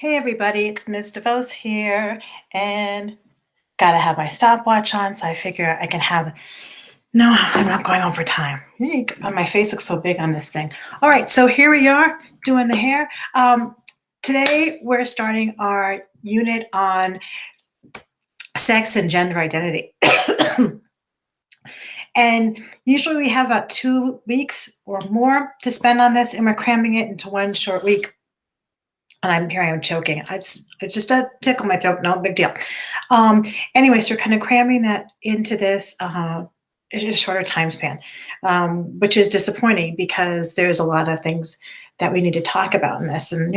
Hey everybody, it's Ms. DeVos here, and gotta have my stopwatch on so I figure I can have. No, I'm not going over time. My face looks so big on this thing. All right, so here we are doing the hair. Today we're starting our unit on sex and gender identity. And usually we have about 2 weeks or more to spend on this, and we're cramming it into one short week. And I am choking. It's just a tickle in my throat. No big deal. Anyway, so we're kind of cramming that into this in a shorter time span, which is disappointing because there's a lot of things that we need to talk about in this. And,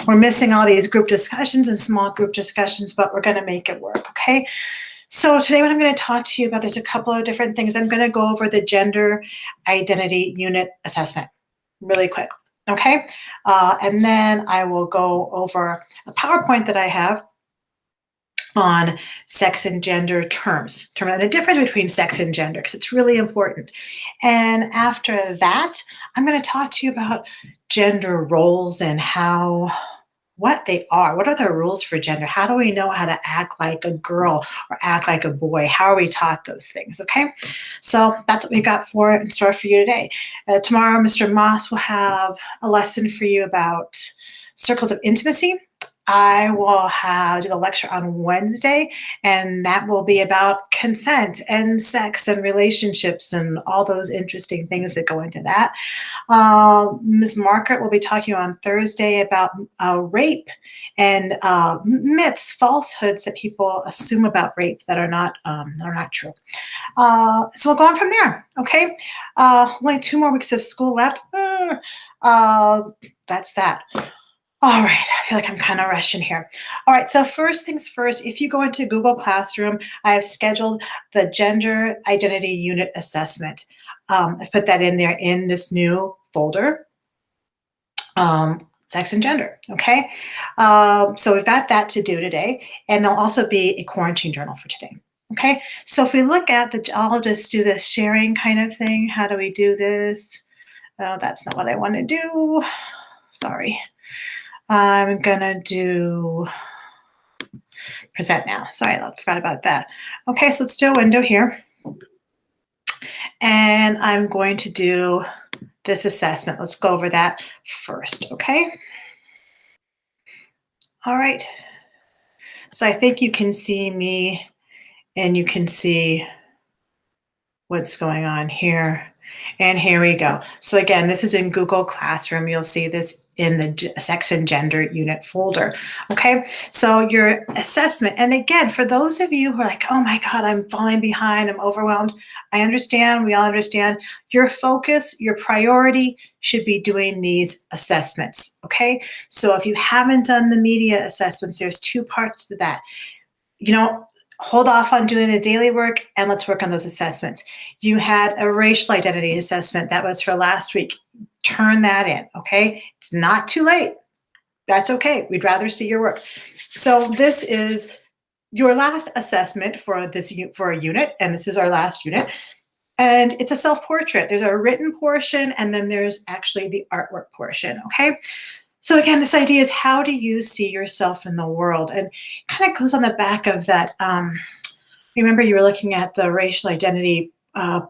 we're missing all these group discussions and small group discussions, but we're going to make it work. Okay. So today what I'm going to talk to you about, there's a couple of different things. I'm going to go over the gender identity unit assessment really quick. Okay, and then I will go over a PowerPoint that I have on sex and gender terms, the difference between sex and gender, because it's really important. And after that, I'm going to talk to you about gender roles and what they are. What are the rules for gender? How do we know how to act like a girl or act like a boy? How are we taught those things? Okay, so that's what we got in store for you today. Tomorrow, Mr. Moss will have a lesson for you about circles of intimacy. I will do the lecture on Wednesday, and that will be about consent and sex and relationships and all those interesting things that go into that. Ms. Margaret will be talking on Thursday about rape and myths, falsehoods that people assume about rape that are not true. So we'll go on from there. Okay, only 2 more weeks of school left. That's that. All right, I feel like I'm kind of rushing here. All right, so first things first, if you go into Google Classroom, I have scheduled the Gender Identity Unit Assessment. I've put that in there in this new folder, sex and gender, okay? So we've got that to do today, and there'll also be a quarantine journal for today, okay? So if we look at I'll just do this sharing kind of thing. How do we do this? Oh, that's not what I want to do. Sorry. I'm gonna do present now. Sorry, I forgot about that. Okay, so let's do a window here. And I'm going to do this assessment. Let's go over that first, okay? All right. So I think you can see me and you can see what's going on here. And here we go. So again, this is in Google Classroom. You'll see this in the sex and gender unit folder. Okay, so your assessment, and again, for those of you who are like, oh my God, I'm falling behind, I'm overwhelmed. I understand, we all understand. Your focus, your priority should be doing these assessments. Okay, so if you haven't done the media assessments, there's 2 parts to that. Hold off on doing the daily work and let's work on those assessments. You had a racial identity assessment that was for last week. Turn that in, okay? It's not too late. That's okay. We'd rather see your work. So this is your last assessment for a unit, and this is our last unit. And it's a self-portrait. There's a written portion, and then there's actually the artwork portion, okay? So again, this idea is, how do you see yourself in the world? And it kind of goes on the back of that. Remember, you were looking at the racial identity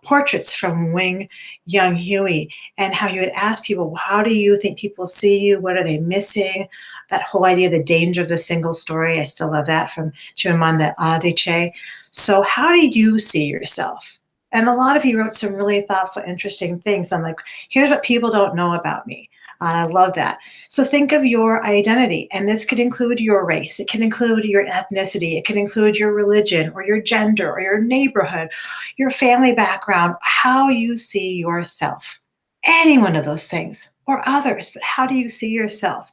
portraits from Wing Young Huey, and how you would ask people, well, how do you think people see you? What are they missing? That whole idea of the danger of the single story. I still love that, from Chimamanda Adichie. So how do you see yourself? And a lot of you wrote some really thoughtful, interesting things. I'm like, here's what people don't know about me. I love that. So think of your identity, and this could include your race. It can include your ethnicity. It can include your religion or your gender or your neighborhood, your family background, how you see yourself. Any one of those things or others, but how do you see yourself?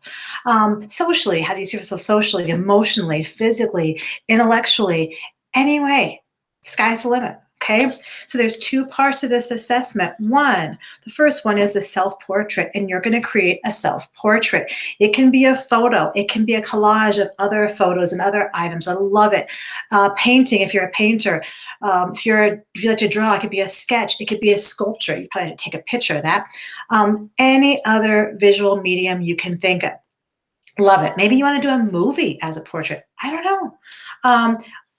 Socially, how do you see yourself socially, emotionally, physically, intellectually? Anyway, sky's the limit. Okay, so there's 2 parts of this assessment. The first one is a self-portrait, and you're going to create a self-portrait. It can be a photo. It can be a collage of other photos and other items. I love it. Painting, if you're a painter. If you like to draw, it could be a sketch. It could be a sculpture. You probably take a picture of that. Any other visual medium you can think of. Love it. Maybe you want to do a movie as a portrait. I don't know. Um,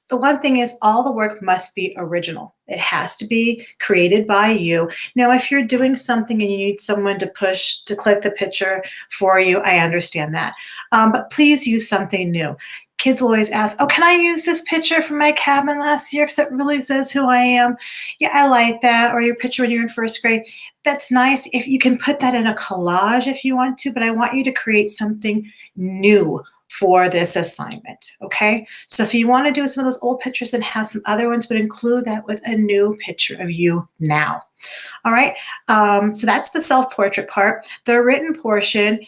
the one thing is all the work must be original. It has to be created by you. Now, if you're doing something and you need someone to push to click the picture for you, I understand that. But please use something new. Kids will always ask, oh, can I use this picture from my cabin last year because it really says who I am? Yeah, I like that. Or your picture when you're in first grade. That's nice. If you can put that in a collage if you want to, but I want you to create something new for this assignment, okay? So if you want to do some of those old pictures and have some other ones, but include that with a new picture of you now. All right, so that's the self-portrait part. The written portion,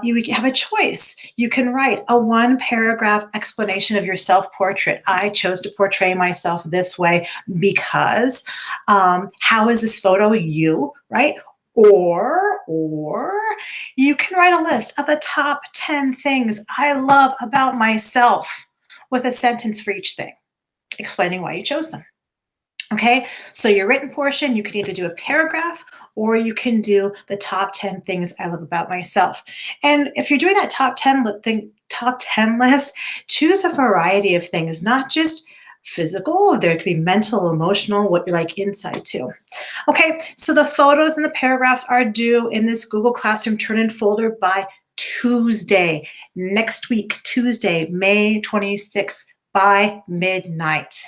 you have a choice. You can write a one-paragraph explanation of your self-portrait. I chose to portray myself this way because how is this photo you, right? Or you can write a list of the top 10 things I love about myself with a sentence for each thing, explaining why you chose them. Okay, so your written portion, you can either do a paragraph or you can do the top 10 things I love about myself. And if you're doing that top 10 list, choose a variety of things, not just physical, there could be mental, emotional, what you like inside too. Okay, so the photos and the paragraphs are due in this Google Classroom turn-in folder by Tuesday, next week, Tuesday, May 26th by midnight.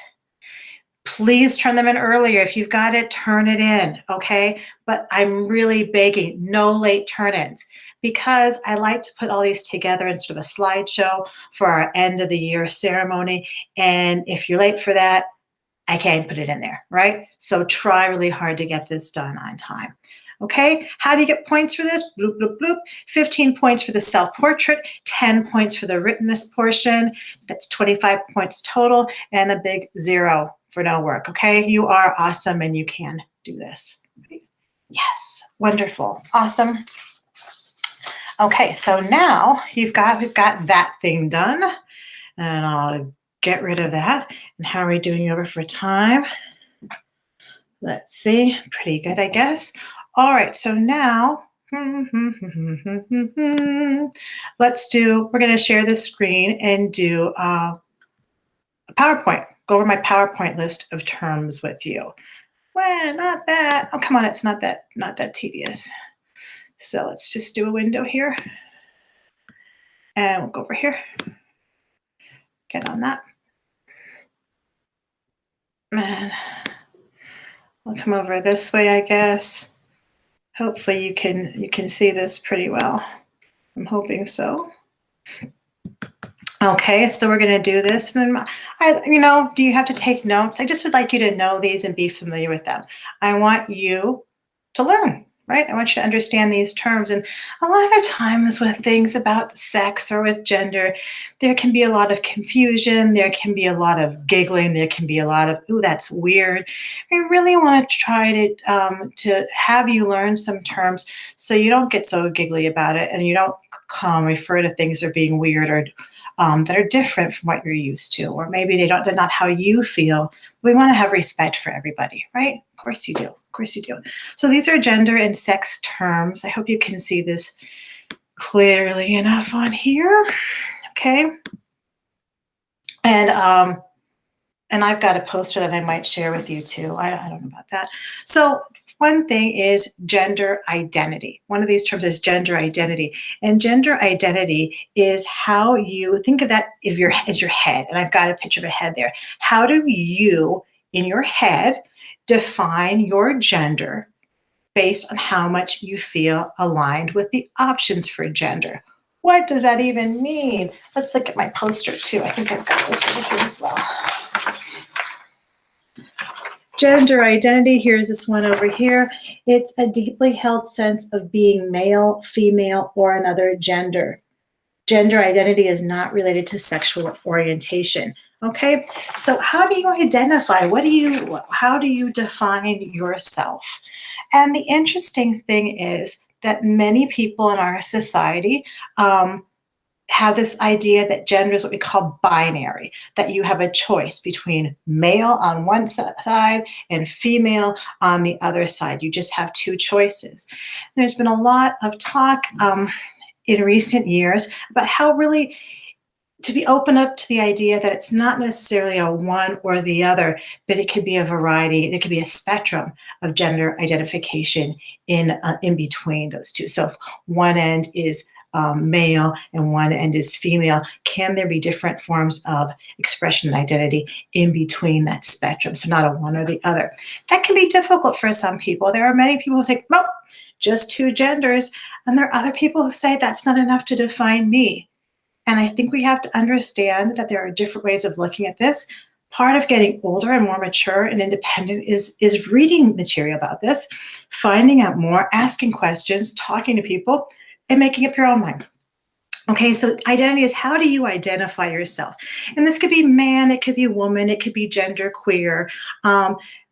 Please turn them in earlier. If you've got it, turn it in, okay? But I'm really begging, no late turn-ins, because I like to put all these together in sort of a slideshow for our end of the year ceremony. And if you're late for that, I can't put it in there, right? So try really hard to get this done on time. Okay, how do you get points for this? Bloop, bloop, bloop. 15 points for the self-portrait, 10 points for the writtenness portion. That's 25 points total, and a big 0 for no work, okay? You are awesome and you can do this. Yes, wonderful, awesome. Okay, so now we've got that thing done, and I'll get rid of that. And how are we doing over for time? Let's see, pretty good, I guess. All right, so now, let's do, we're gonna share the screen and do a PowerPoint. Go over my PowerPoint list of terms with you. Well, not that, oh, come on, it's not that tedious. So let's just do a window here. And we'll go over here. Get on that. And we'll come over this way, I guess. Hopefully you can see this pretty well. I'm hoping so. Okay, so we're going to do this. And do you have to take notes? I just would like you to know these and be familiar with them. I want you to learn, right? I want you to understand these terms. And a lot of times with things about sex or with gender, there can be a lot of confusion. There can be a lot of giggling. There can be a lot of, ooh, that's weird. I really want to try to have you learn some terms so you don't get so giggly about it and you don't refer to things as being weird or that are different from what you're used to, or maybe they're not how you feel. We want to have respect for everybody, right? Of course you do. Of course you do. So these are gender and sex terms. I hope you can see this clearly enough on here. Okay. And I've got a poster that I might share with you too. I don't know about that. So one thing is gender identity. One of these terms is gender identity. And gender identity is how you think of that as your head. And I've got a picture of a head there. How do you, in your head, define your gender based on how much you feel aligned with the options for gender? What does that even mean? Let's look at my poster too. I think I've got this over here as well. Gender identity, here's this one over here. It's a deeply held sense of being male, female, or another gender. Gender identity is not related to sexual orientation. Okay, so how do you identify? How do you define yourself? And the interesting thing is that many people in our society have this idea that gender is what we call binary, that you have a choice between male on one side and female on the other side. You just have two choices. There's been a lot of talk in recent years about how really to be open up to the idea that it's not necessarily a one or the other, but it could be a variety. There could be a spectrum of gender identification in between those two. So if one end is male and one end is female, can there be different forms of expression and identity in between that spectrum? So not a one or the other. That can be difficult for some people. There are many people who think, well, just two genders, and there are other people who say that's not enough to define me. And I think we have to understand that there are different ways of looking at this. Part of getting older and more mature and independent is reading material about this, finding out more, asking questions, talking to people, and making up your own mind. Okay, so identity is how do you identify yourself? And this could be man, it could be woman, it could be gender queer.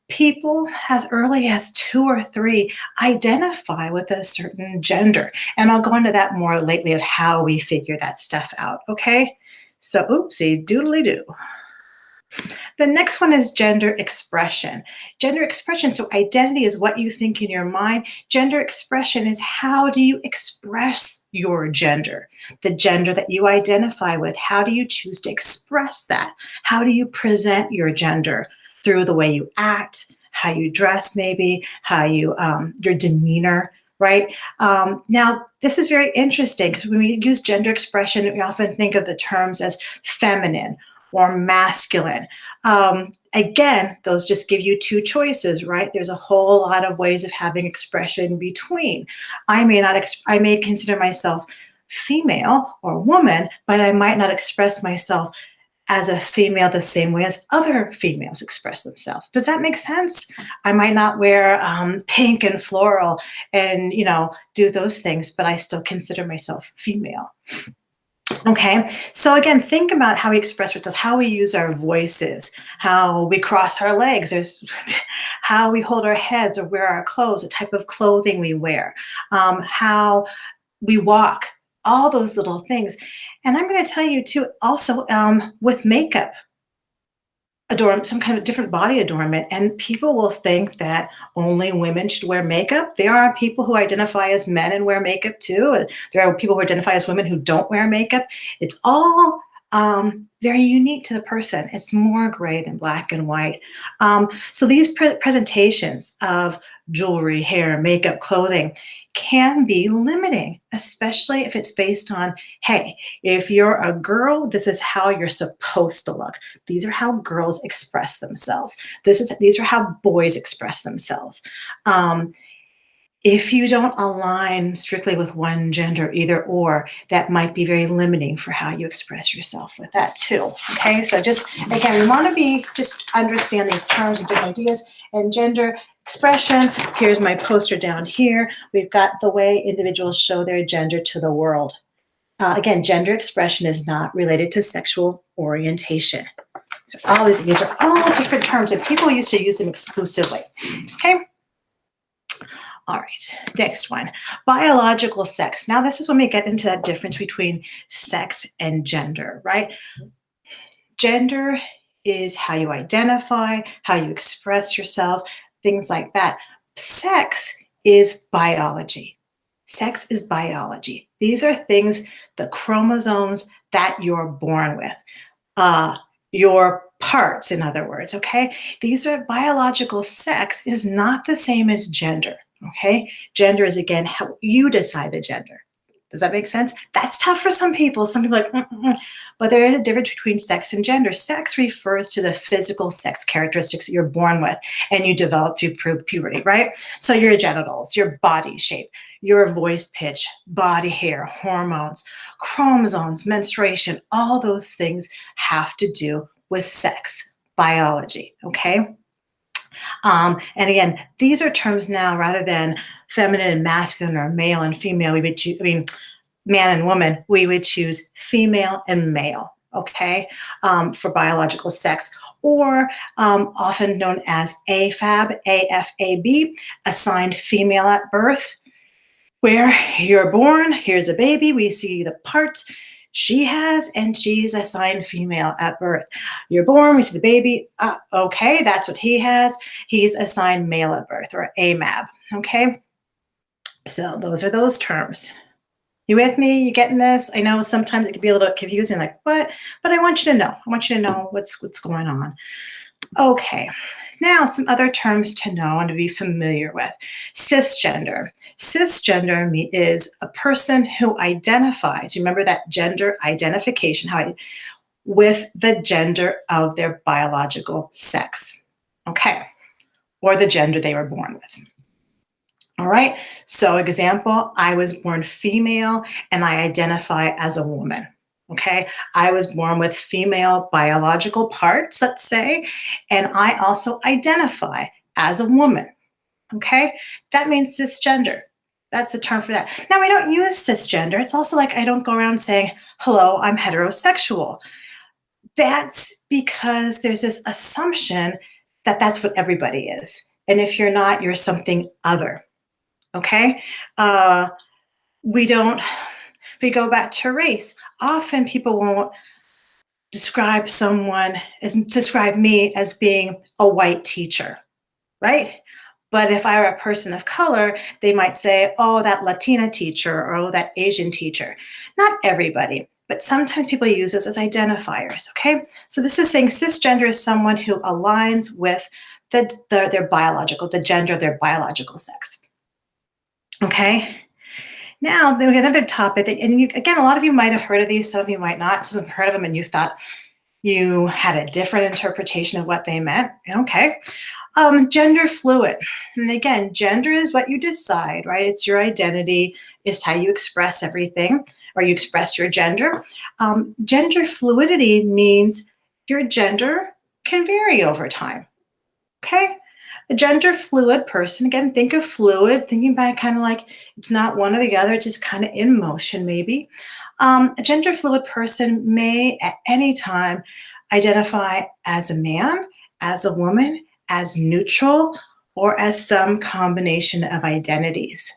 People as early as 2 or 3 identify with a certain gender. And I'll go into that more lately of how we figure that stuff out. Okay, so oopsie doodly doo. The next one is gender expression. Gender expression, so identity is what you think in your mind. Gender expression is how do you express your gender, the gender that you identify with. How do you choose to express that? How do you present your gender through the way you act, how you dress, maybe, how you, your demeanor, right? Now, this is very interesting because when we use gender expression, we often think of the terms as feminine or masculine. Again, those just give you 2 choices, right? There's a whole lot of ways of having expression between. I may consider myself female or woman, but I might not express myself as a female the same way as other females express themselves. Does that make sense? I might not wear pink and floral and, do those things, but I still consider myself female. Okay, so again, think about how we express ourselves, how we use our voices, how we cross our legs, how we hold our heads or wear our clothes, the type of clothing we wear, how we walk, all those little things. And I'm going to tell you too, also with makeup, some kind of different body adornment, and people will think that only women should wear makeup. There are people who identify as men and wear makeup too. And there are people who identify as women who don't wear makeup. It's all very unique to the person. It's more gray than black and white. So these presentations of jewelry, hair, makeup, clothing can be limiting, especially if it's based on, hey, if you're a girl, this is how you're supposed to look. These are how girls express themselves. These are how boys express themselves. If you don't align strictly with one gender, either or, that might be very limiting for how you express yourself with that too. Okay, so again, we want to just understand these terms and different ideas and gender expression. Here's my poster down here. We've got the way individuals show their gender to the world. Again, gender expression is not related to sexual orientation. So these are all different terms, and people used to use them exclusively. Okay. All right, next one, biological sex. Now, this is when we get into that difference between sex and gender, right? Gender is how you identify, how you express yourself, things like that. Sex is biology. Sex is biology. These are things, the chromosomes that you're born with, your parts, in other words, okay? These are biological. Sex is not the same as gender. Okay, gender is again how you decide the gender. Does that make sense? That's tough for some people. Some people are like, but there is a difference between sex and gender. Sex refers to the physical sex characteristics that you're born with and you develop through puberty, right? So your genitals, your body shape, your voice pitch, body hair, hormones, chromosomes, menstruation, all those things have to do with sex, biology, okay? And again, these are terms now rather than feminine and masculine or male and female. We would choose, man and woman, we would choose female and male, okay, for biological sex, or often known as AFAB, AFAB, assigned female at birth, where you're born, here's a baby, we see the parts she has, and she's assigned female at birth. You're born, we see the baby, okay, that's what he has. He's assigned male at birth, or AMAB, okay? So those are those terms. You with me? You getting this? I know sometimes it can be a little confusing, like, what? But I want you to know. I want you to know what's going on. Okay. Now, some other terms to know and to be familiar with. Cisgender. Cisgender is a person who identifies, remember that gender identification, with the gender of their biological sex. Okay. Or the gender they were born with. All right. So, example, I was born female and I identify as a woman. Okay. I was born with female biological parts, let's say, and I also identify as a woman. Okay. That means cisgender. That's the term for that. Now, I don't use cisgender. It's also like I don't go around saying, hello, I'm heterosexual. That's because there's this assumption that that's what everybody is. And if you're not, you're something other. Okay. We don't, if we go back to race, often people won't describe me as being a white teacher, right? But if I were a person of color, they might say, oh, that Latina teacher, or oh, that Asian teacher. Not everybody, but sometimes people use this as identifiers, okay? So this is saying cisgender is someone who aligns with their biological, the gender of their biological sex. Okay. Now, then we have another topic, again, a lot of you might have heard of these, some of you might not. Some have heard of them and you thought you had a different interpretation of what they meant. Okay. Gender fluid. And again, gender is what you decide, right? It's your identity. It's how you express everything, or you express your gender. Gender fluidity means your gender can vary over time. Okay. A gender fluid person, again, think of fluid, thinking about it kind of like it's not one or the other, just kind of in motion, maybe. A gender fluid person may at any time identify as a man, as a woman, as neutral, or as some combination of identities.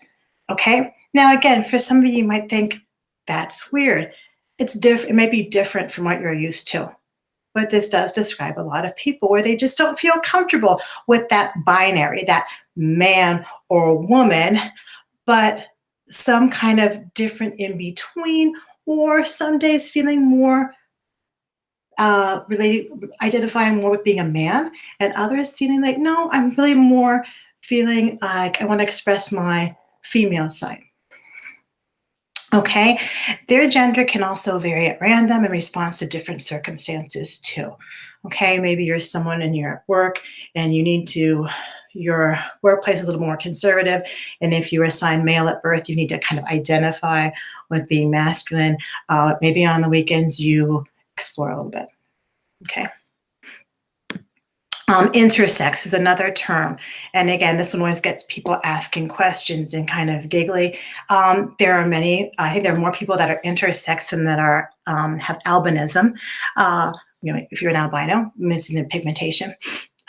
Okay. Now, again, for some of you might think that's weird. It's different. It may be different from what you're used to. But this does describe a lot of people where they just don't feel comfortable with that binary, that man or woman, but some kind of different in between, or some days feeling more identifying more with being a man, and others feeling like, no, I'm really more feeling like I want to express my female side. Okay, their gender can also vary at random in response to different circumstances too. Okay, maybe you're someone and you're at work and your workplace is a little more conservative. And if you were assigned male at birth, you need to kind of identify with being masculine. Maybe on the weekends you explore a little bit. Okay. Intersex is another term. And again, this one always gets people asking questions and kind of giggly. There are many, I think there are more people that are intersex than that are have albinism. If you're an albino, missing the pigmentation.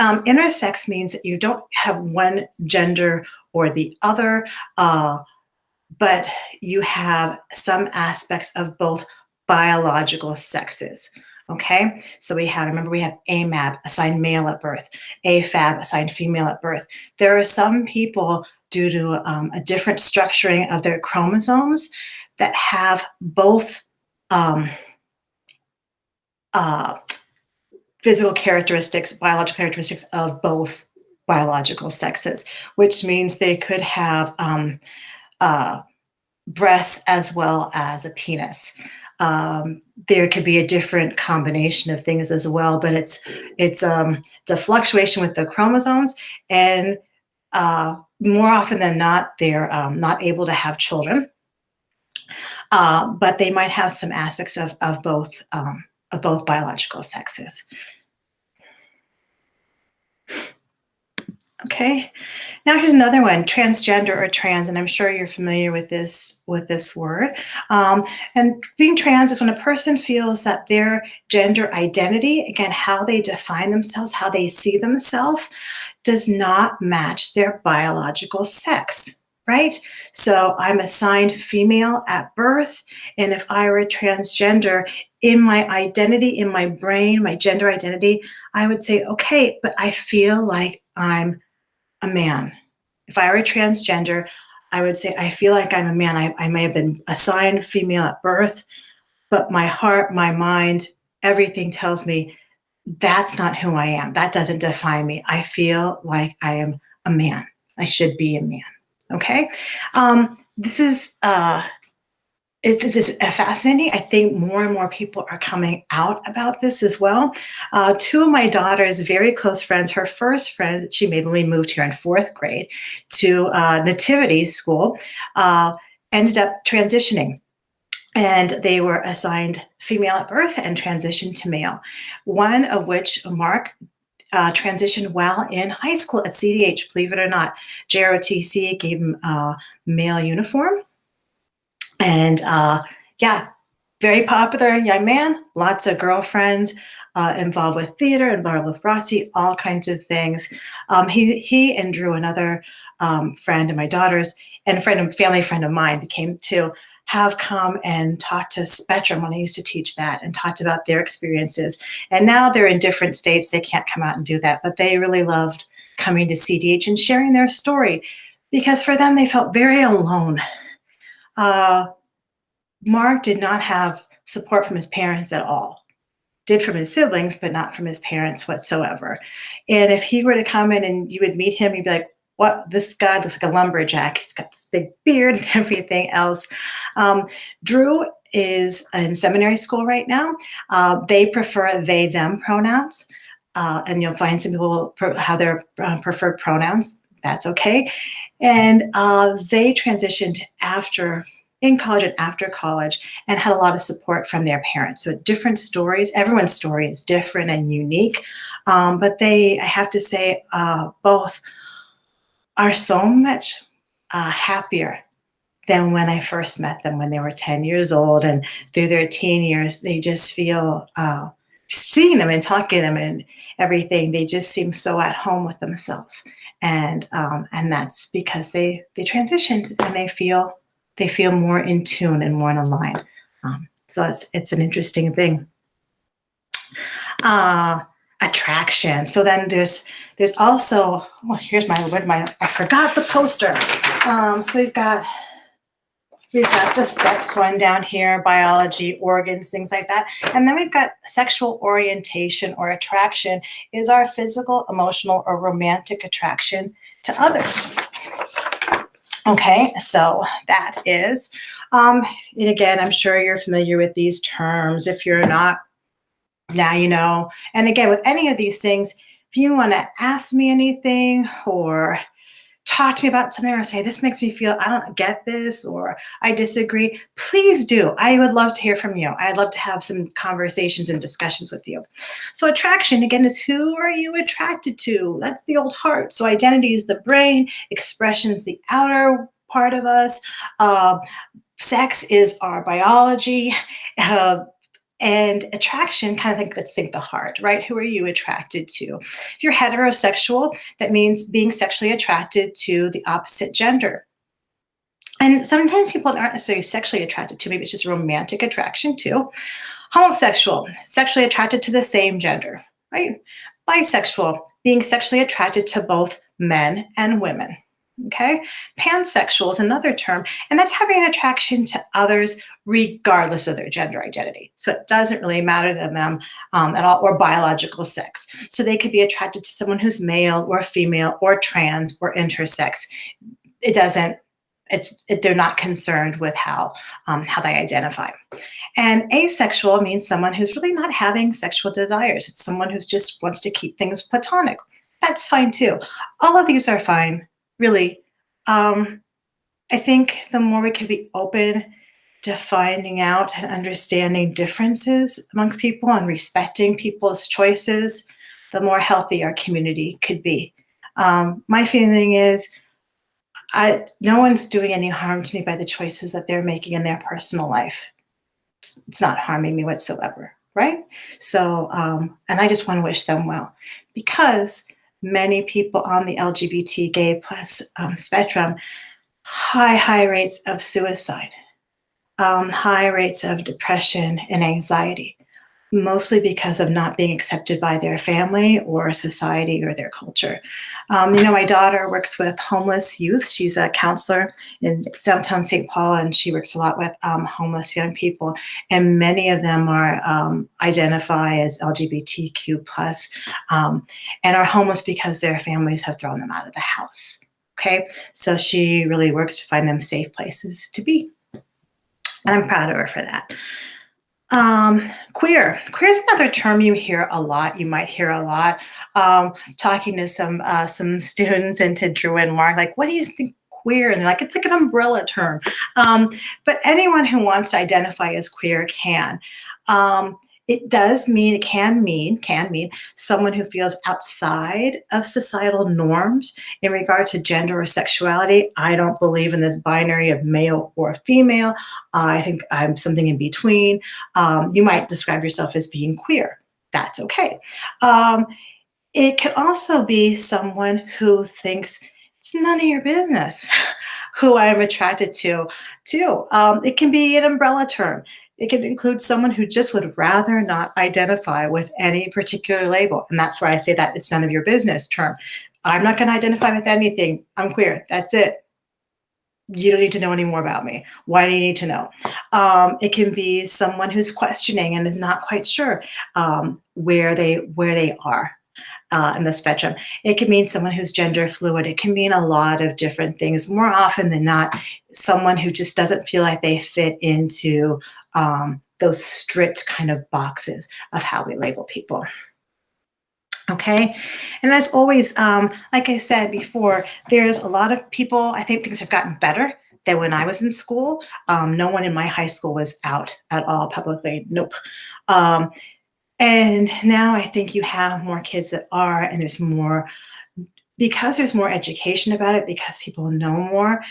Intersex means that you don't have one gender or the other, but you have some aspects of both biological sexes. Okay, so we have AMAB, assigned male at birth, AFAB, assigned female at birth. There are some people, due to a different structuring of their chromosomes, that have both physical characteristics, biological characteristics of both biological sexes, which means they could have breasts as well as a penis. There could be a different combination of things as well, but it's a fluctuation with the chromosomes, and more often than not, they're not able to have children, but they might have some aspects of both biological sexes. Okay, now here's another one, transgender or trans, and I'm sure you're familiar with this word. And being trans is when a person feels that their gender identity, again, how they define themselves, how they see themselves, does not match their biological sex, right? So I'm assigned female at birth, and if I were a transgender, in my identity, in my brain, my gender identity, I would say, okay, but I feel like I'm a man. If I were a transgender, I would say I feel like I'm a man. I may have been assigned female at birth, but my heart, my mind, everything tells me that's not who I am. That doesn't define me. I feel like I am a man. I should be a man. Okay. This is it's fascinating. I think more and more people are coming out about this as well. Two of my daughter's very close friends, her first friend that she made when we moved here in fourth grade to nativity school, ended up transitioning. And they were assigned female at birth and transitioned to male. One of which, Mark, transitioned while in high school at CDH, believe it or not. JROTC gave him a male uniform. And yeah, very popular young man, lots of girlfriends, involved with theater, involved with ROTC, all kinds of things. He and Drew, another friend of my daughter's, and family friend of mine, came to have come and talked to Spectrum when I used to teach that and talked about their experiences. And now they're in different states. They can't come out and do that, but they really loved coming to CDH and sharing their story because for them, they felt very alone. Mark did not have support from his parents at all. Did from his siblings, but not from his parents whatsoever. And if he were to come in and you would meet him, you'd be like, what? This guy looks like a lumberjack. He's got this big beard and everything else. Drew is in seminary school right now. They prefer they, them pronouns. And you'll find some people have their preferred pronouns. That's okay. And they transitioned in college and after college and had a lot of support from their parents. So different stories, everyone's story is different and unique. But I have to say, both are so much happier than when I first met them when they were 10 years old, and through their teen years, they just feel, seeing them and talking to them and everything, they just seem so at home with themselves. And that's because they transitioned and they feel more in tune and more in line. So it's an interesting thing. Attraction. So then there's also, here's I forgot the poster. So we've got the sex one down here, biology, organs, things like that. And then we've got sexual orientation or attraction is our physical, emotional, or romantic attraction to others. Okay, so that is, and again, I'm sure you're familiar with these terms. If you're not, now you know. And again, with any of these things, if you want to ask me anything or talk to me about something or say, this makes me feel, I don't get this, or I disagree, please do. I would love to hear from you. I'd love to have some conversations and discussions with you. So attraction, again, is who are you attracted to? That's the old heart. So identity is the brain, expression is the outer part of us. Sex is our biology. And attraction, kind of let's think the heart, right? Who are you attracted to? If you're heterosexual, that means being sexually attracted to the opposite gender. And sometimes people aren't necessarily sexually attracted to, maybe it's just romantic attraction too. Homosexual, sexually attracted to the same gender, right? Bisexual, being sexually attracted to both men and women. Okay, pansexual is another term, and that's having an attraction to others regardless of their gender identity. So it doesn't really matter to them at all, or biological sex. So they could be attracted to someone who's male or female or trans or intersex. It doesn't. They're not concerned with how they identify. And asexual means someone who's really not having sexual desires. It's someone who just wants to keep things platonic. That's fine too. All of these are fine. Really, I think the more we can be open to finding out and understanding differences amongst people and respecting people's choices, the more healthy our community could be. My feeling is no one's doing any harm to me by the choices that they're making in their personal life. It's not harming me whatsoever, right? So, and I just want to wish them well, because many people on the LGBT gay plus spectrum, high rates of suicide, high rates of depression and anxiety. mostly because of not being accepted by their family or society or their culture. My daughter works with homeless youth. She's a counselor in downtown St. Paul, and she works a lot with homeless young people. And many of them are identify as LGBTQ plus, and are homeless because their families have thrown them out of the house. Okay, so she really works to find them safe places to be, and I'm proud of her for that. Queer. Queer is another term you hear a lot. You might hear a lot. Talking to some students and to Drew and Mark, like, what do you think queer? And they're like, it's like an umbrella term. But anyone who wants to identify as queer can. It does mean, it can mean someone who feels outside of societal norms in regard to gender or sexuality. I don't believe in this binary of male or female. I think I'm something in between. You might describe yourself as being queer. That's okay. It can also be someone who thinks it's none of your business who I'm attracted to, too. It can be an umbrella term. It can include someone who just would rather not identify with any particular label. And that's where I say that it's none of your business term. I'm not going to identify with anything. I'm queer. That's it. You don't need to know any more about me. Why do you need to know? It can be someone who's questioning and is not quite sure where they are in the spectrum. It can mean someone who's gender fluid. It can mean a lot of different things. More often than not, someone who just doesn't feel like they fit into those strict kind of boxes of how we label people. Okay. And as always, like I said before, there's a lot of people, I think things have gotten better than when I was in school. No one in my high school was out at all publicly. Nope. And now I think you have more kids that are, and there's more, because there's more education about it, because people know more,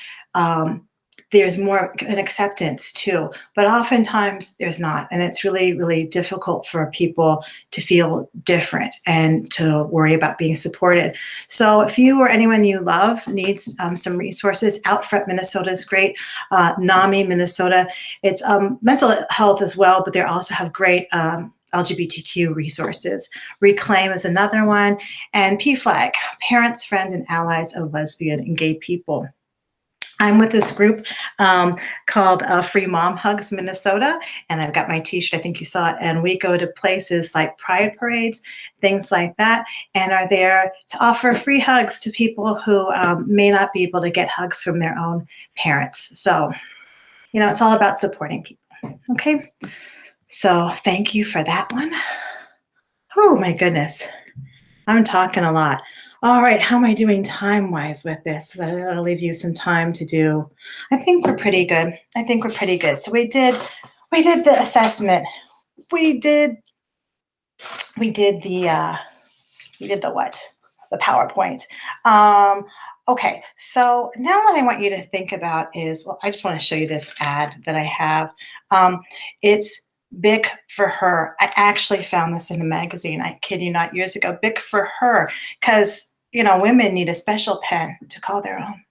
there's more an acceptance too. But oftentimes there's not. And it's really, really difficult for people to feel different and to worry about being supported. So if you or anyone you love needs some resources, Outfront Minnesota is great. NAMI Minnesota, it's mental health as well, but they also have great LGBTQ resources. Reclaim is another one. And PFLAG, Parents, Friends, and Allies of Lesbian and Gay People. I'm with this group called Free Mom Hugs Minnesota, and I've got my t-shirt, I think you saw it, and we go to places like pride parades, things like that, and are there to offer free hugs to people who may not be able to get hugs from their own parents. So, it's all about supporting people, okay? So thank you for that one. Oh my goodness, I'm talking a lot. All right, how am I doing time-wise with this? I'll leave you some time to do. I think we're pretty good. So we did the assessment. We did the what? The PowerPoint. Okay, so now what I want you to think about is, well, I just want to show you this ad that I have. It's Bic for Her. I actually found this in a magazine, I kid you not, years ago. Bic for Her, because women need a special pen to call their own.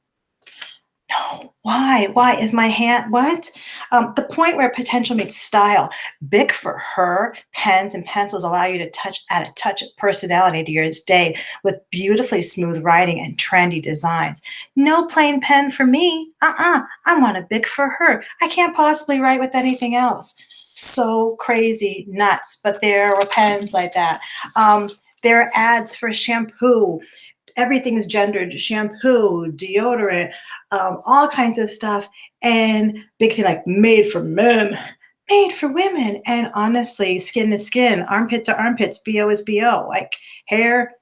No, why is my hand, what? The point where potential meets style. Bic for Her pens and pencils allow you to add a touch of personality to your day with beautifully smooth writing and trendy designs. No plain pen for me. I want a Bic for Her. I can't possibly write with anything else. So crazy nuts, but there were pens like that. There are ads for shampoo. Everything is gendered: shampoo, deodorant, all kinds of stuff. And big thing like made for men, made for women. And honestly, skin to skin, armpit to armpits, BO is BO, like hair,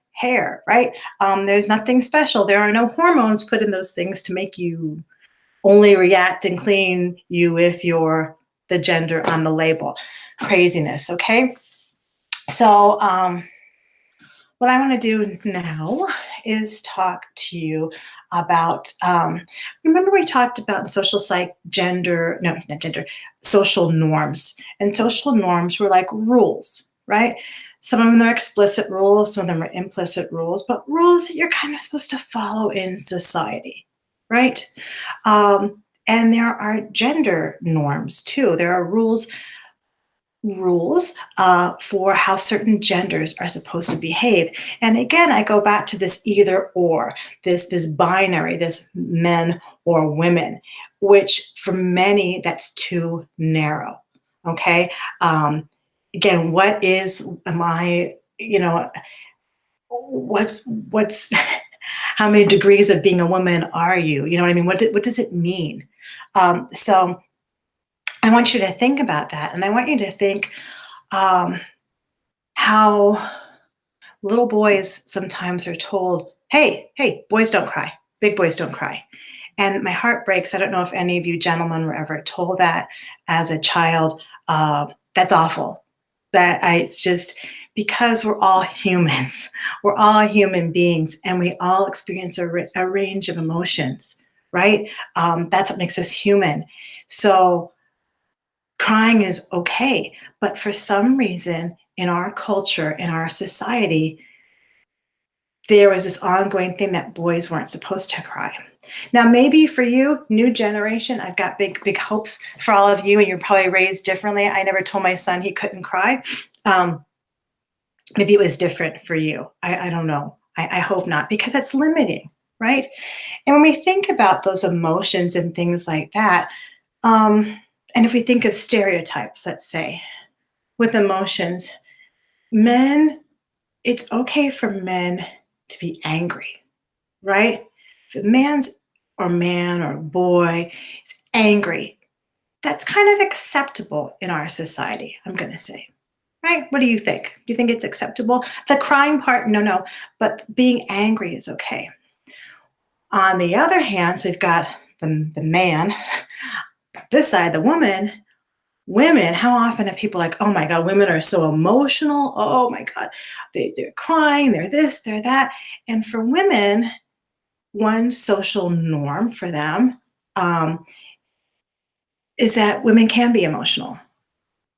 right? There's nothing special. There are no hormones put in those things to make you only react and clean you if you're the gender on the label. Craziness, okay? So what I want to do now is talk to you about, remember we talked about social social norms. And social norms were like rules, right? Some of them are explicit rules, some of them are implicit rules, but rules that you're kind of supposed to follow in society, right? And there are gender norms too. There are rules rules for how certain genders are supposed to behave. And again, I go back to this either or, this binary, this men or women, which for many that's too narrow. Okay. Um, Again, what is am I? What's how many degrees of being a woman are you? You know what I mean? What does it mean? So I want you to think about that, and I want you to think um, how little boys sometimes are told, "Hey, hey, boys don't cry. Big boys don't cry." And my heart breaks. I don't know if any of you gentlemen were ever told that as a child. That's awful. It's just because we're all humans. We're all human beings, and we all experience a range of emotions, right? That's what makes us human. So crying is okay, but for some reason in our culture, in our society, there was this ongoing thing that boys weren't supposed to cry. Now, maybe for you, new generation, I've got big hopes for all of you, and you're probably raised differently. I never told my son he couldn't cry. Um, Maybe it was different for you. I don't know. I hope not, because it's limiting, right? And when we think about those emotions and things like that, um, and if we think of stereotypes, let's say, with emotions, men, it's okay for men to be angry, right? If a man or boy is angry, that's kind of acceptable in our society, I'm going to say. Right? What do you think? Do you think it's acceptable? The crying part, no, no, but being angry is okay. On the other hand, so we've got the man, this side, the woman. Women, how often have people like, oh my God, women are so emotional. Oh my God, they're crying, they're this, they're that. And for women, one social norm for them um, is that women can be emotional,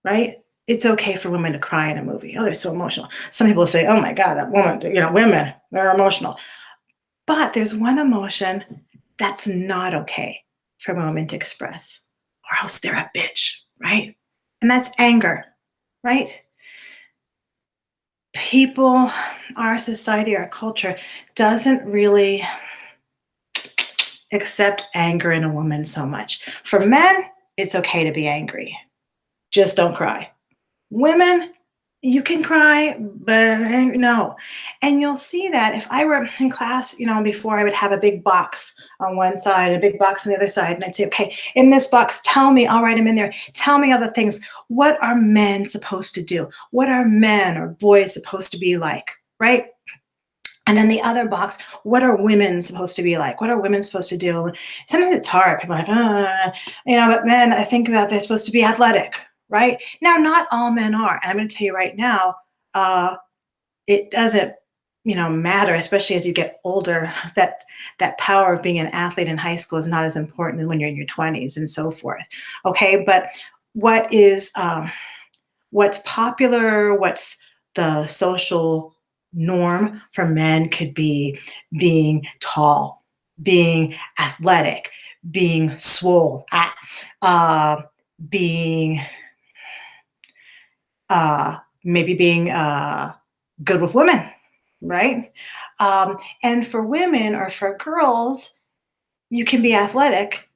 right? It's okay for women to cry in a movie. Oh, they're so emotional. Some people say, oh my God, that woman, women, they're emotional. But there's one emotion that's not okay for women to express, or else they're a bitch, right? And that's anger, right? People, our society, our culture doesn't really accept anger in a woman so much. For men, it's okay to be angry. Just don't cry. Women, you can cry, but no. And you'll see that if I were in class, before I would have a big box on one side, a big box on the other side, and I'd say, okay, in this box, tell me, I'll write them in there. Tell me other things. What are men supposed to do? What are men or boys supposed to be like, right? And then the other box, what are women supposed to be like? What are women supposed to do? Sometimes it's hard. People are like, but men, I think about they're supposed to be athletic, right? Now, not all men are. And I'm going to tell you right now, it doesn't, matter, especially as you get older, that power of being an athlete in high school is not as important as when you're in your 20s and so forth. Okay. But what is, what's popular, what's the social norm for men could be being tall, being athletic, being swole, uh, being maybe being good with women, right? And for women or for girls, you can be athletic.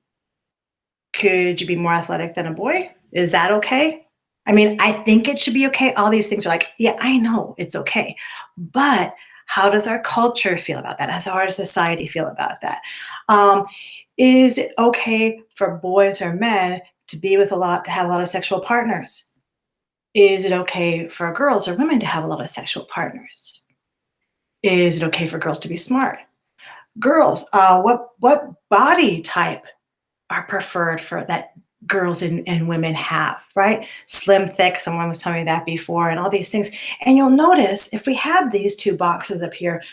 Could you be more athletic than a boy? Is that okay? I mean, I think it should be okay. All these things are like, yeah, I know it's okay. But how does our culture feel about that? How does our society feel about that? Um, is it okay for boys or men to have a lot of sexual partners? Is it okay for girls or women to have a lot of sexual partners? Is it okay for girls to be smart? Girls, what body type are preferred for that girls and women have, right? Slim, thick, someone was telling me that before, and all these things. And you'll notice if we have these two boxes up here,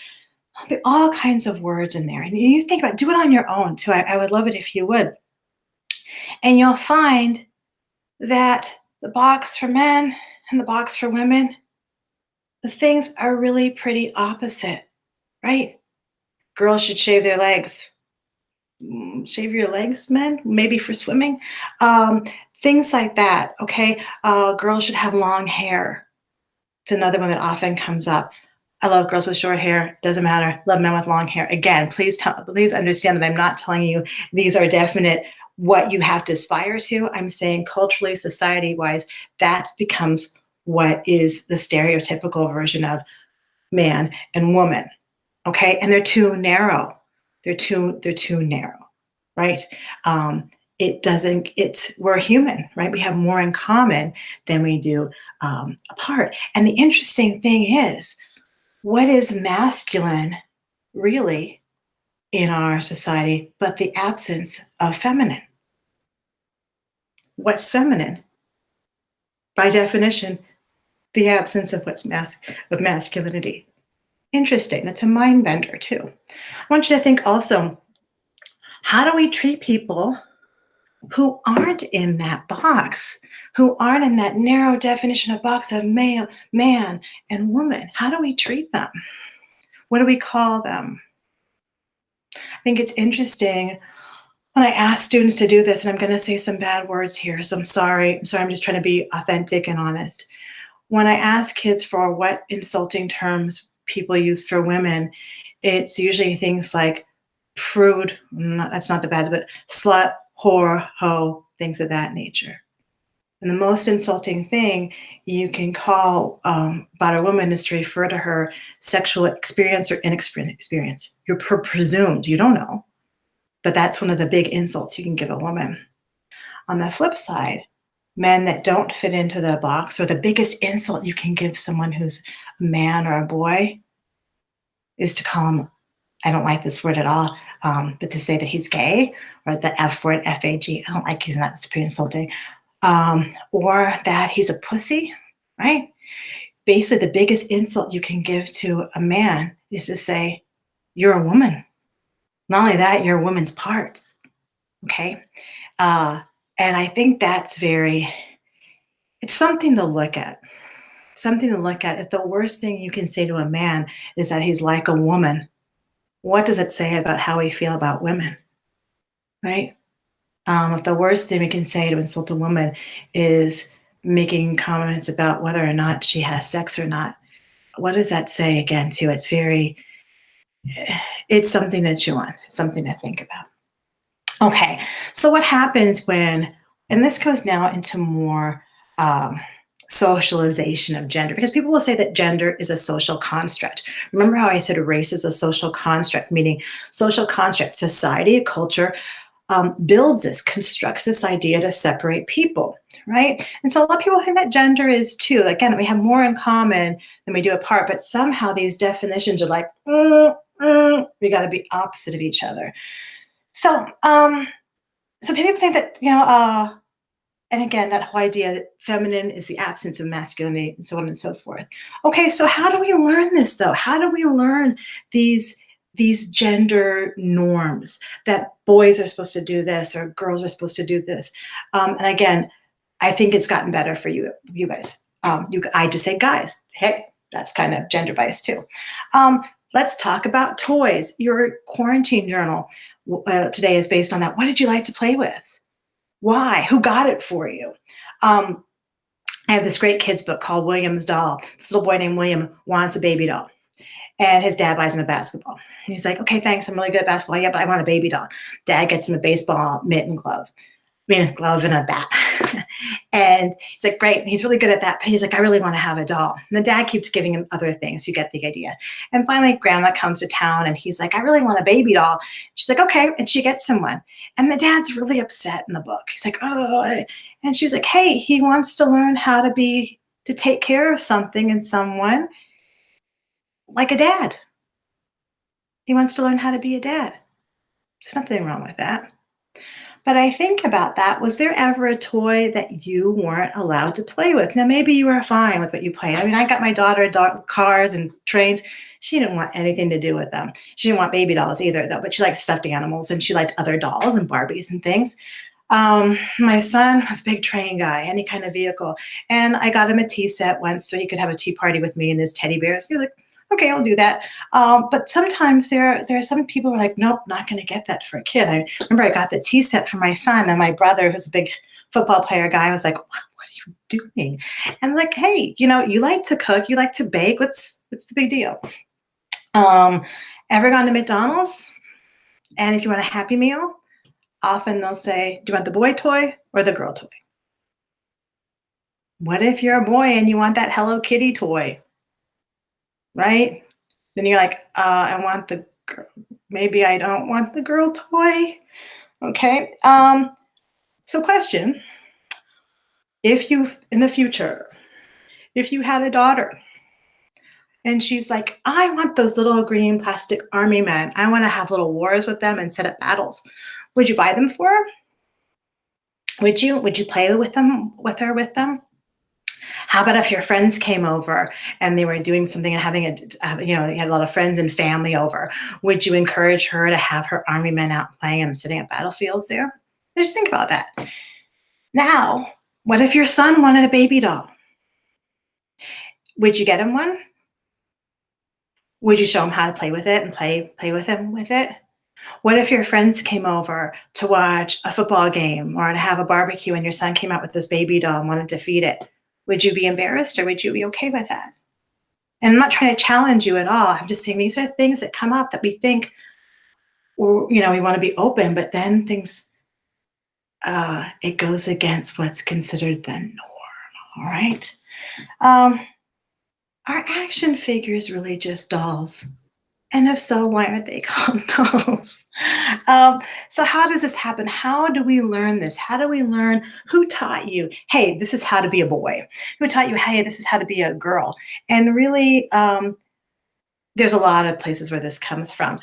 there'll be all kinds of words in there. And you think about do it on your own too. I would love it if you would. And you'll find that the box for men and the box for women, the things are really pretty opposite, right? Girls should shave their legs. Shave your legs, men, maybe for swimming. Um, Things like that, okay? Girls should have long hair. It's another one that often comes up. I love girls with short hair, doesn't matter. Love men with long hair. Again, please understand that I'm not telling you these are definite what you have to aspire to. I'm saying culturally, society-wise, that becomes what is the stereotypical version of man and woman. Okay, and they're too narrow. They're too narrow, right? Um, it doesn't. It's we're human, right? We have more in common than we do apart. And the interesting thing is, what is masculine really in our society, but the absence of feminine? What's feminine? By definition, the absence of of masculinity. Interesting. That's a mind bender too. I want you to think also, how do we treat people who aren't in that box, who aren't in that narrow definition of box of male, man, and woman? How do we treat them? What do we call them? I think it's interesting when I ask students to do this, and I'm going to say some bad words here, so I'm sorry. I'm sorry, I'm just trying to be authentic and honest. When I ask kids for what insulting terms people use for women, it's usually things like prude, that's not the bad, but slut, whore, hoe, things of that nature. And the most insulting thing you can call about a woman is to refer to her sexual experience or inexperience. You're presumed, you don't know. But that's one of the big insults you can give a woman. On the flip side, men that don't fit into the box, or the biggest insult you can give someone who's a man or a boy, is to call him, I don't like this word at all, but to say that he's gay, or the F word, F-A-G, I don't like using that, it's pretty insulting, or that he's a pussy, right? Basically, the biggest insult you can give to a man is to say, you're a woman. Not only that, you're a woman's parts, okay? And I think that's it's something to look at. Something to look at. If the worst thing you can say to a man is that he's like a woman, what does it say about how we feel about women, right? If the worst thing we can say to insult a woman is making comments about whether or not she has sex or not, what does that say again too? It's something to chew on, something to think about. Okay, so what happens and this goes now into more socialization of gender, because people will say that gender is a social construct. Remember how I said race is a social construct, meaning social construct, society, culture builds this, constructs this idea to separate people, right? And so a lot of people think that gender is too. Again, we have more in common than we do apart, but somehow these definitions are like, we got to be opposite of each other. So, so people think that, and again, that whole idea that feminine is the absence of masculinity and so on and so forth. Okay, so how do we learn this though? How do we learn these gender norms that boys are supposed to do this or girls are supposed to do this? And again, I think it's gotten better for you guys. I just say guys. Hey, that's kind of gender bias too. Let's talk about toys. Your quarantine journal today is based on that. What did you like to play with? Why? Who got it for you? I have this great kids book called William's Doll. This little boy named William wants a baby doll, and his dad buys him a basketball. And he's like, okay, thanks, I'm really good at basketball. Yeah, but I want a baby doll. Dad gets him a baseball mitt and glove. Glove and a bat. And he's like, great. He's really good at that. But he's like, I really want to have a doll. And the dad keeps giving him other things. You get the idea. And finally, grandma comes to town and he's like, I really want a baby doll. She's like, okay. And she gets him one. And the dad's really upset in the book. He's like, oh. And she's like, hey, he wants to learn how to take care of something and someone like a dad. He wants to learn how to be a dad. There's nothing wrong with that. But I think about that. Was there ever a toy that you weren't allowed to play with? Now, maybe you were fine with what you played. I mean, I got my daughter cars and trains. She didn't want anything to do with them. She didn't want baby dolls either, though, but she liked stuffed animals and she liked other dolls and Barbies and things. My son was a big train guy, any kind of vehicle. And I got him a tea set once so he could have a tea party with me and his teddy bears. He was like, okay, I'll do that. But sometimes there are some people who are like, nope, not going to get that for a kid. I remember I got the tea set for my son, and my brother, who's a big football player guy was like, what are you doing? And I'm like, hey, you like to cook, you like to bake. What's the big deal? Ever gone to McDonald's? And if you want a Happy Meal, often they'll say, do you want the boy toy or the girl toy? What if you're a boy and you want that Hello Kitty toy, right? Then you're like, I want the girl. Maybe I don't want the girl toy. Okay. So question, if you, in the future, if you had a daughter and she's like, I want those little green plastic army men. I want to have little wars with them and set up battles. Would you buy them for her? Would you play with them, with them? How about if your friends came over and they were doing something and having you had a lot of friends and family over? Would you encourage her to have her army men out playing and sitting at battlefields there? Just think about that. Now, what if your son wanted a baby doll? Would you get him one? Would you show him how to play with it and play with him with it? What if your friends came over to watch a football game or to have a barbecue and your son came out with this baby doll and wanted to feed it? Would you be embarrassed or would you be okay with that? And I'm not trying to challenge you at all. I'm just saying these are things that come up that we think, we want to be open, but then things, it goes against what's considered the norm, all right? Are action figures really just dolls? And if so, why aren't they called dolls? So how does this happen? How do we learn this? How do we learn? Who taught you, hey, this is how to be a boy? Who taught you, hey, this is how to be a girl? And really, there's a lot of places where this comes from.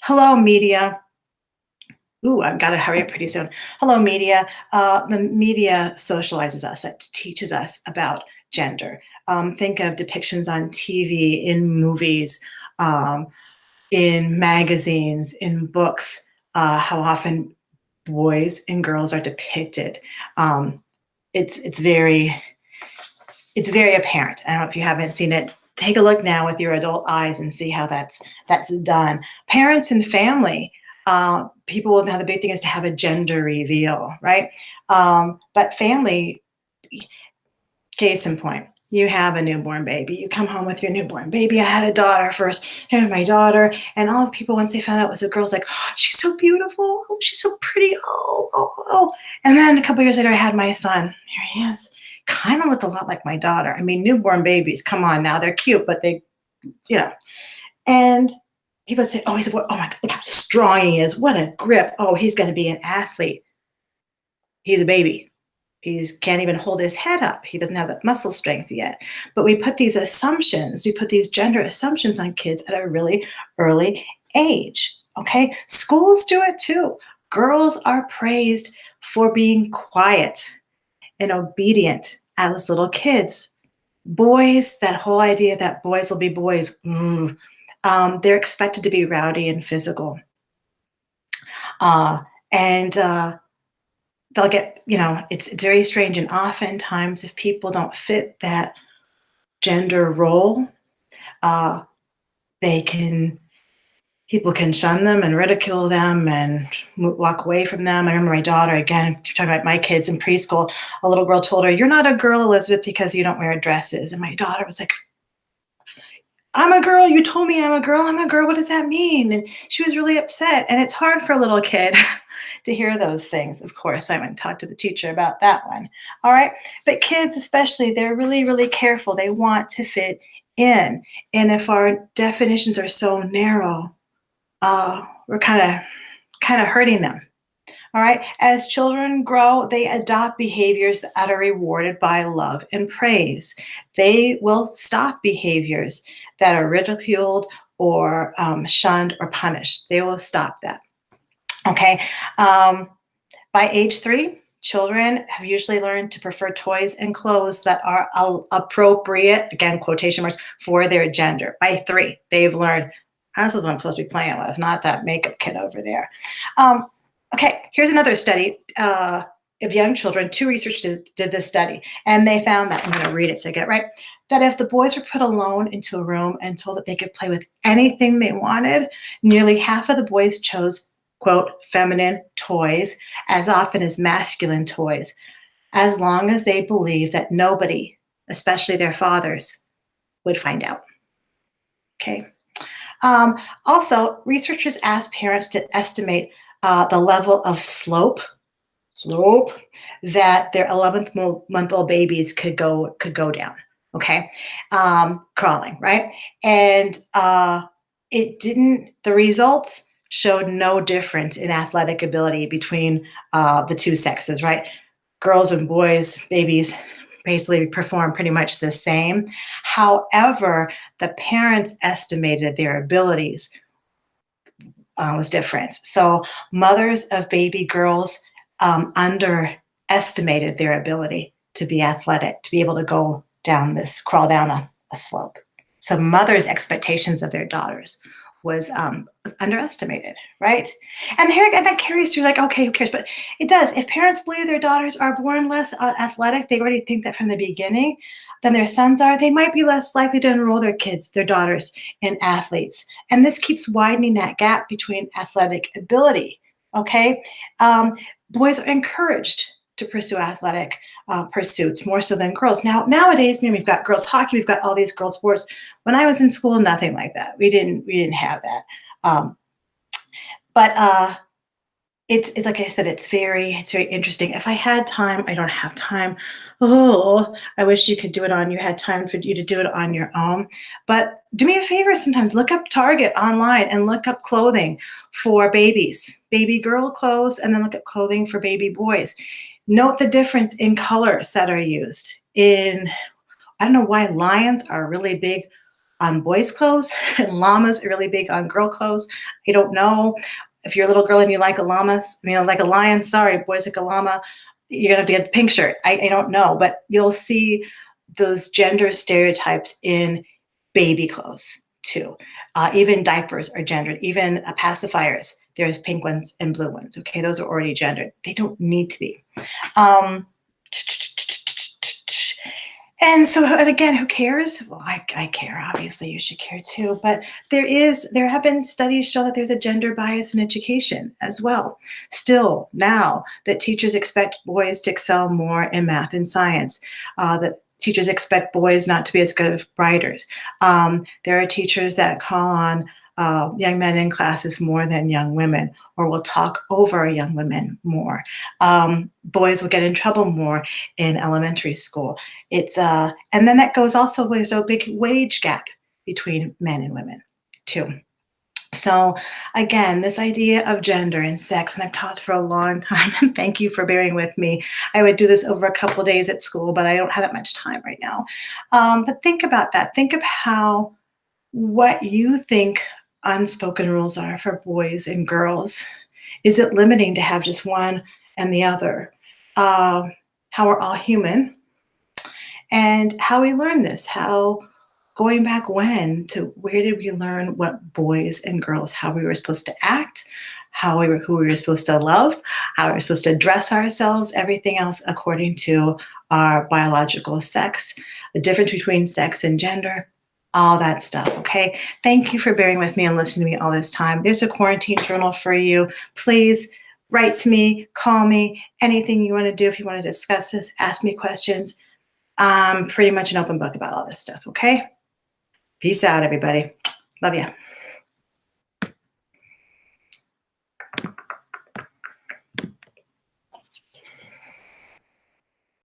Hello, media. Ooh, I've got to hurry up pretty soon. Hello, media. The media socializes us. It teaches us about gender. Think of depictions on TV, in movies, in magazines, in books, how often boys and girls are depicted. It's very apparent. I don't know if you haven't seen it. Take a look now with your adult eyes and see how that's done. Parents and family. People, now the big thing is to have a gender reveal, right? But family, case in point, you have a newborn baby. You come home with your newborn baby. I had a daughter first. Here's my daughter. And all the people, once they found out it was a girl, was like, oh, she's so beautiful. Oh, she's so pretty. Oh. And then a couple years later, I had my son. Here he is. Kind of looked a lot like my daughter. I mean, newborn babies, come on now. They're cute, but they, And people would say, oh, oh my God, look how strong he is. What a grip. Oh, he's going to be an athlete. He's a baby. He can't even hold his head up. He doesn't have that muscle strength yet. But we put these assumptions, we put these gender assumptions on kids at a really early age, okay? Schools do it too. Girls are praised for being quiet and obedient as little kids. Boys, that whole idea that boys will be boys, they're expected to be rowdy and physical. They'll get, it's very strange. And oftentimes if people don't fit that gender role, people can shun them and ridicule them and walk away from them. I remember my daughter, again, talking about my kids in preschool, a little girl told her, you're not a girl, Elizabeth, because you don't wear dresses. And my daughter was like, I'm a girl. You told me I'm a girl. I'm a girl. What does that mean? And she was really upset. And it's hard for a little kid to hear those things. Of course, I went and talked to the teacher about that one. All right. But kids, especially, they're really, really careful. They want to fit in. And if our definitions are so narrow, we're kind of hurting them. All right. As children grow, they adopt behaviors that are rewarded by love and praise. They will stop behaviors that are ridiculed or shunned or punished. They will stop that. Okay. By age 3, children have usually learned to prefer toys and clothes that are appropriate, again, quotation marks, for their gender. By 3, they've learned, this is what I'm supposed to be playing with, not that makeup kid over there. Okay, here's another study of young children. 2 researchers did this study, and they found that, I'm going to read it so I get it right, that if the boys were put alone into a room and told that they could play with anything they wanted, nearly half of the boys chose, quote, feminine toys as often as masculine toys, as long as they believe that nobody, especially their fathers, would find out. Okay. Also, researchers asked parents to estimate the level of slope that their 11th month old babies could go down. Okay, crawling, right? And it didn't. The results showed no difference in athletic ability between the two sexes, right? Girls and boys, babies basically perform pretty much the same. However, the parents estimated their abilities was different. So mothers of baby girls underestimated their ability to be athletic, to be able to crawl down a slope. So mothers' expectations of their daughters was underestimated, right? And here and that carries through, like, okay, who cares? But it does. If parents believe their daughters are born less athletic, they already think that from the beginning, than their sons are, they might be less likely to enroll their daughters in athletes. And this keeps widening that gap between athletic ability, okay? Boys are encouraged to pursue athletic pursuits more so than girls. Nowadays, we've got girls hockey, we've got all these girls sports. When I was in school, nothing like that. We didn't have that. But it's like I said, it's very interesting. If I had time, I don't have time. Oh, I wish you could do it you had time for you to do it on your own. But do me a favor sometimes, look up Target online and look up clothing for babies, baby girl clothes, and then look up clothing for baby boys. Note the difference in colors that are used. I don't know why lions are really big on boys' clothes and llamas are really big on girl clothes. I don't know. If you're a little girl and you like like a lion, sorry, boys like a llama, you're gonna have to get the pink shirt. I don't know, but you'll see those gender stereotypes in baby clothes too. Even diapers are gendered, even pacifiers. There's pink ones and blue ones. Okay, those are already gendered. They don't need to be. And so, and again, who cares? Well, I care. Obviously, you should care too. But there have been studies show that there's a gender bias in education as well. Still, now that teachers expect boys to excel more in math and science, that teachers expect boys not to be as good of writers. There are teachers that call on young men in classes more than young women, or will talk over young women more. Boys will get in trouble more in elementary school. And then that goes also, there's a big wage gap between men and women too. So again, this idea of gender and sex, and I've talked for a long time, and thank you for bearing with me. I would do this over a couple of days at school, but I don't have that much time right now. But think about that. Think of what you think unspoken rules are for boys and girls. Is it limiting to have just one and the other? How we're all human, and how we learn this, going back where did we learn what boys and girls, how we were supposed to act, who we were supposed to love, how we were supposed to dress ourselves, everything else according to our biological sex, the difference between sex and gender, all that stuff, okay? Thank you for bearing with me and listening to me all this time. There's a quarantine journal for you. Please write to me, call me, anything you want to do. If you want to discuss this, ask me questions. I'm pretty much an open book about all this stuff, okay? Peace out, everybody. Love ya.